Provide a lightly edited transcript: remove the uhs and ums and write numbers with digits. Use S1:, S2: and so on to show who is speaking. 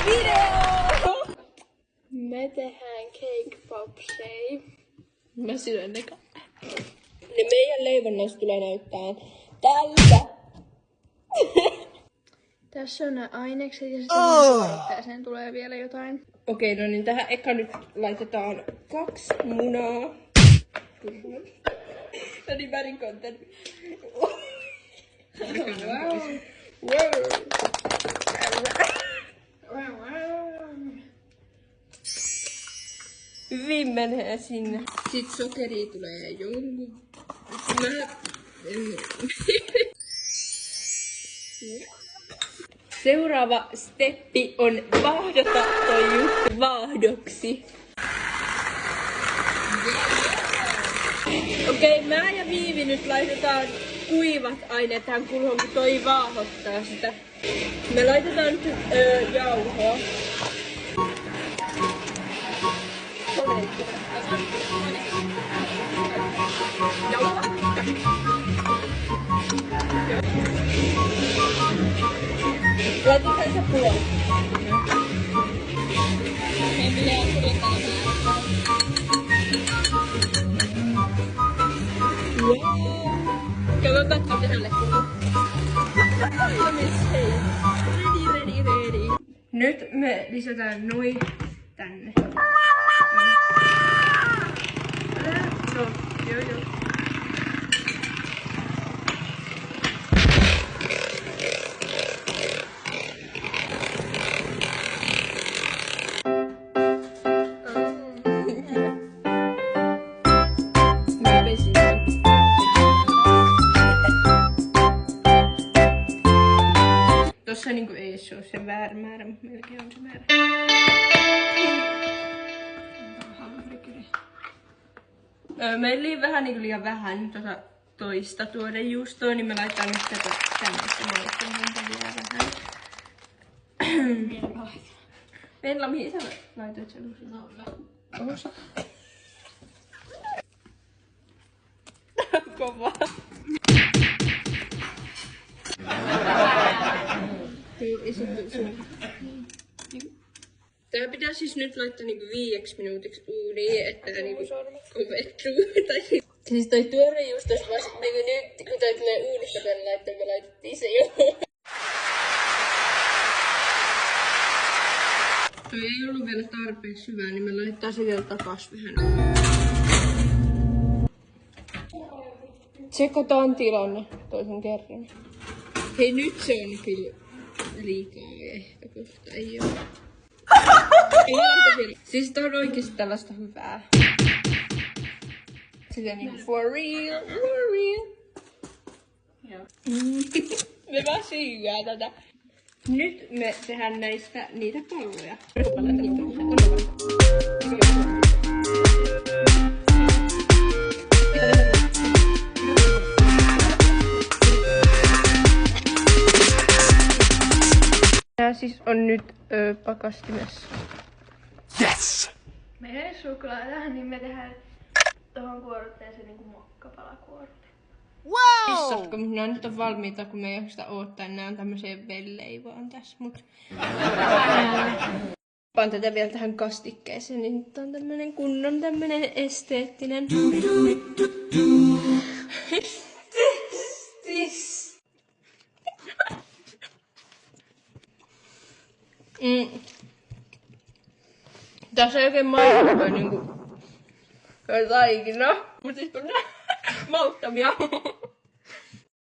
S1: video! Me tehdään cake pop shape. Mä syön ne kahden. Ne meidän leivonnasta tulee näyttää tältä. Tässä on nämä ainekset ja sitten sen tulee vielä jotain. Okei, no niin tähän eka nyt laitetaan 2 munaa. No niin, värin content. Hyvin menee sinne. Sitten sokeria tulee jonkun. Seuraava steppi on vahdata toi juttu vaahdoksi. Okei, mä ja Viivi nyt laitetaan kuivat aineet tähän kulhoon, kun toi vaahottaa sitä. Me laitetaan nyt jauhoa. Jauhoa. Laitetaan se puoli. Meidän pitää kuljettaa katsotaan katsoa tälle. Ready. Nyt me lisätään noin tänne. Joo. Tossa niinku ei se oo se väärä määrä, mutta melkein on se määrä. Meillä vähän niinku liian vähän toista tuorejuustoa, niin me laitetaan nyt tätä tämmöistä maitoa vielä vähän. Venla, mihin sä laitoit sen? Osa. Kovaa. Tää pitää siis nyt laittaa niinku 5 minuutiksi uuniin, että tää niinku kovettuu. Siis toi tuorejuustos vasta niinku nyt, kun toi tulee uunista tänne laittaa, me laitettiin se jo. Toi ei ollut vielä tarpeeksi hyvää, niin me laittaa se vielä takas vähän. Tsekataan tilanne toisen kerran. Hei, nyt se on kyllä liikaa ehkä, koska ei oo. Siis tää on oikeesti tällaista hyvää. Sitä niinku for real. Me vaan syödään tätä. Nyt me tehdään näistä niitä palloja. Tää siis on nyt pakastimessa.
S2: Yes!
S1: Meillä ei suklaa tähän, niin me tehdään tohon kuorotteeseen niinku mokkapalakuorote.
S2: Wow!
S1: Pissatko, mutta nää nyt on valmiita, kun me ei jaksa odottaa. Nää on tämmösiä vellejä vaan tässä, mut... Paan tätä vielä tähän kastikkeeseen, niin nyt on tämmönen kunnon tämmönen esteettinen. Tässä ei oikein maistaa niinku jotain ikinä, mut siis kun mauttamia.